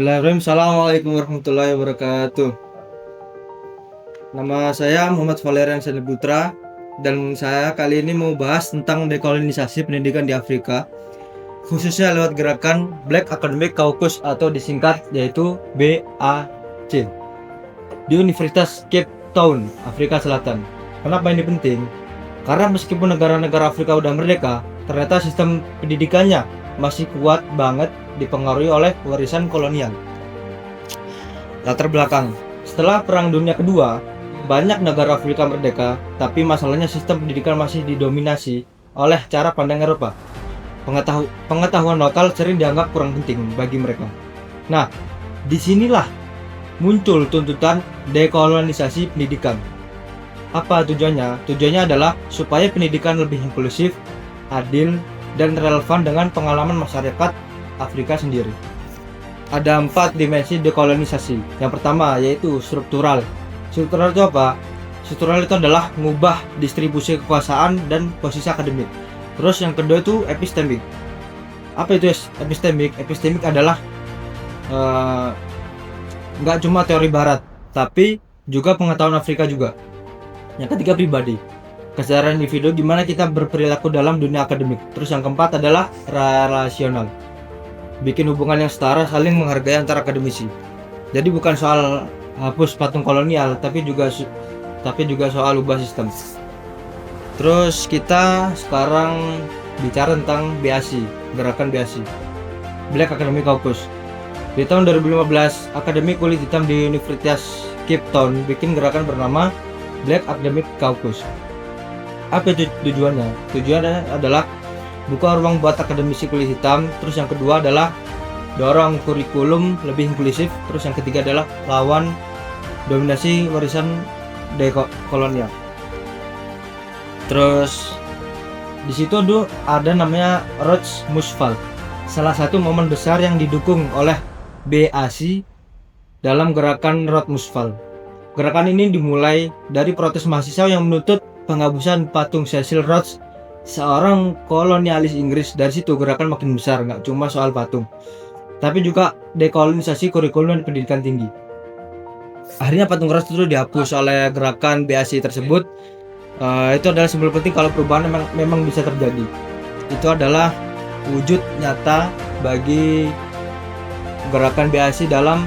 Bismillahirrahmanirrahim. Assalamualaikum warahmatullahi wabarakatuh. Nama saya Muhammad Valerian Saniputra dan saya kali ini mau bahas tentang dekolonisasi pendidikan di Afrika, khususnya lewat gerakan Black Academic Caucus atau disingkat yaitu BAC di Universitas Cape Town, Afrika Selatan. Kenapa ini penting? Karena meskipun negara-negara Afrika udah merdeka, ternyata sistem pendidikannya masih kuat banget dipengaruhi oleh warisan kolonial. Latar belakang: setelah Perang Dunia Kedua, banyak negara Afrika merdeka, tapi masalahnya sistem pendidikan masih didominasi oleh cara pandang Eropa. Pengetahuan lokal sering dianggap kurang penting bagi mereka. Nah, disinilah muncul tuntutan dekolonisasi pendidikan. Apa tujuannya? Tujuannya adalah supaya pendidikan lebih inklusif, adil, dan relevan dengan pengalaman masyarakat Afrika sendiri. Ada 4 dimensi dekolonisasi. Yang pertama yaitu struktural. Struktural itu apa? Struktural itu adalah mengubah distribusi kekuasaan dan posisi akademik. Terus yang kedua itu epistemik. Apa itu epistemik? Epistemik adalah nggak cuma teori barat, tapi juga pengetahuan Afrika juga. Yang ketiga pribadi, kesadaran individu gimana kita berperilaku dalam dunia akademik. Terus yang keempat adalah relasional, bikin hubungan yang setara, saling menghargai antar akademisi. Jadi bukan soal hapus patung kolonial, tapi juga soal ubah sistem. Terus kita sekarang bicara tentang BAC, gerakan BAC, Black Academic Caucus. Di tahun 2015, Akademi Kulit Hitam di Universitas Cape Town bikin gerakan bernama Black Academic Caucus. Apa itu tujuannya? Tujuannya adalah buka ruang buat akademisi kulit hitam. Terus yang kedua adalah dorong kurikulum lebih inklusif. Terus yang ketiga adalah lawan dominasi warisan kolonial. Terus di situ ada namanya Rhodes Musfal, salah satu momen besar yang didukung oleh BAC dalam gerakan Rhodes Musfal. Gerakan ini dimulai dari protes mahasiswa yang menuntut penghapusan patung Cecil Rhodes, seorang kolonialis Inggris. Dari situ gerakan makin besar, nggak cuma soal patung, tapi juga dekolonisasi kurikulum dan pendidikan tinggi. Akhirnya patung Rhodes itu dihapus oleh gerakan BAC tersebut. Itu adalah simbol penting kalau perubahan memang bisa terjadi. Itu adalah wujud nyata bagi gerakan BAC dalam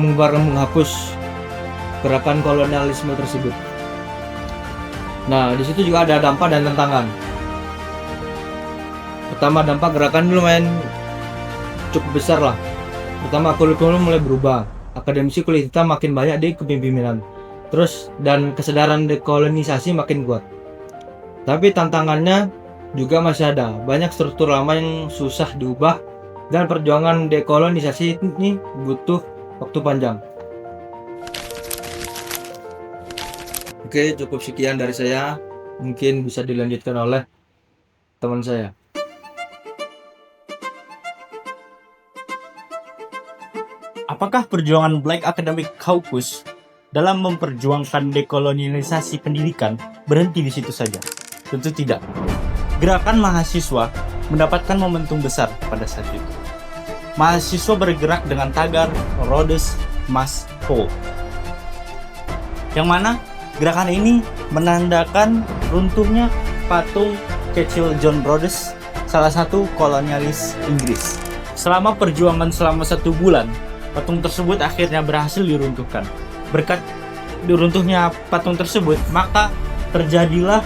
menghapus gerakan kolonialisme tersebut. Nah, di situ juga ada dampak dan tantangan. Pertama, dampak gerakan lumayan cukup besar lah. Pertama, kurikulum mulai berubah. Akademisi kulit hitam makin banyak di kepemimpinan. Terus dan kesadaran dekolonisasi makin kuat. Tapi tantangannya juga masih ada. Banyak struktur lama yang susah diubah dan perjuangan dekolonisasi ini butuh waktu panjang. Oke, cukup sekian dari saya. Mungkin bisa dilanjutkan oleh teman saya. Apakah perjuangan Black Academic Caucus dalam memperjuangkan dekolonialisasi pendidikan berhenti di situ saja? Tentu tidak. Gerakan mahasiswa mendapatkan momentum besar pada saat itu. Mahasiswa bergerak dengan tagar Rhodes Must Fall, yang mana gerakan ini menandakan runtuhnya patung Cecil John Rhodes, salah satu kolonialis Inggris. Selama perjuangan selama 1 bulan, patung tersebut akhirnya berhasil diruntuhkan. Berkat diruntuhnya patung tersebut, maka terjadilah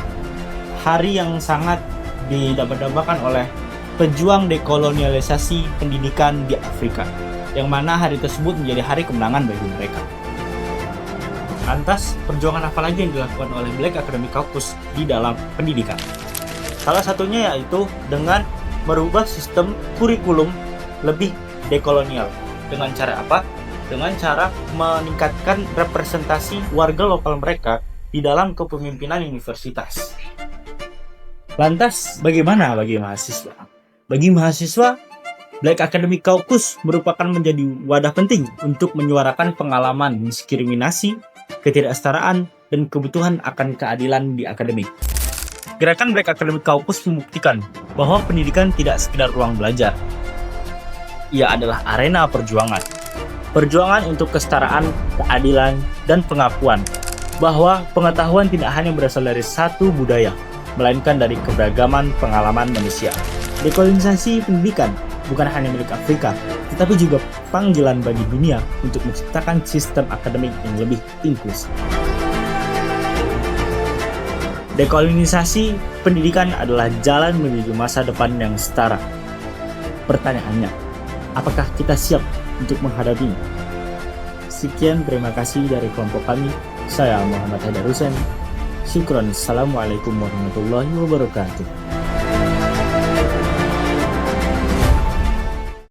hari yang sangat didambakan oleh pejuang dekolonialisasi pendidikan di Afrika, yang mana hari tersebut menjadi hari kemenangan bagi mereka. Lantas, perjuangan apa lagi yang dilakukan oleh Black Academic Caucus di dalam pendidikan? Salah satunya yaitu dengan merubah sistem kurikulum lebih dekolonial. Dengan cara apa? Dengan cara meningkatkan representasi warga lokal mereka di dalam kepemimpinan universitas. Lantas, bagaimana bagi mahasiswa? Bagi mahasiswa, Black Academic Caucus merupakan menjadi wadah penting untuk menyuarakan pengalaman diskriminasi, ketidaksetaraan, dan kebutuhan akan keadilan di akademik. Gerakan Black Academic Caucus membuktikan bahwa pendidikan tidak sekedar ruang belajar, ia adalah arena perjuangan. Perjuangan untuk kesetaraan, keadilan, dan pengakuan bahwa pengetahuan tidak hanya berasal dari satu budaya, melainkan dari keberagaman pengalaman manusia. Dekolonisasi pendidikan bukan hanya milik Afrika, tetapi juga panggilan bagi dunia untuk menciptakan sistem akademik yang lebih inklusif. Dekolonisasi pendidikan adalah jalan menuju masa depan yang setara. Pertanyaannya, apakah kita siap untuk menghadapinya? Sekian, terima kasih dari kelompok kami. Saya Muhammad Haidar Hussein. Syukron. Assalamualaikum warahmatullahi wabarakatuh.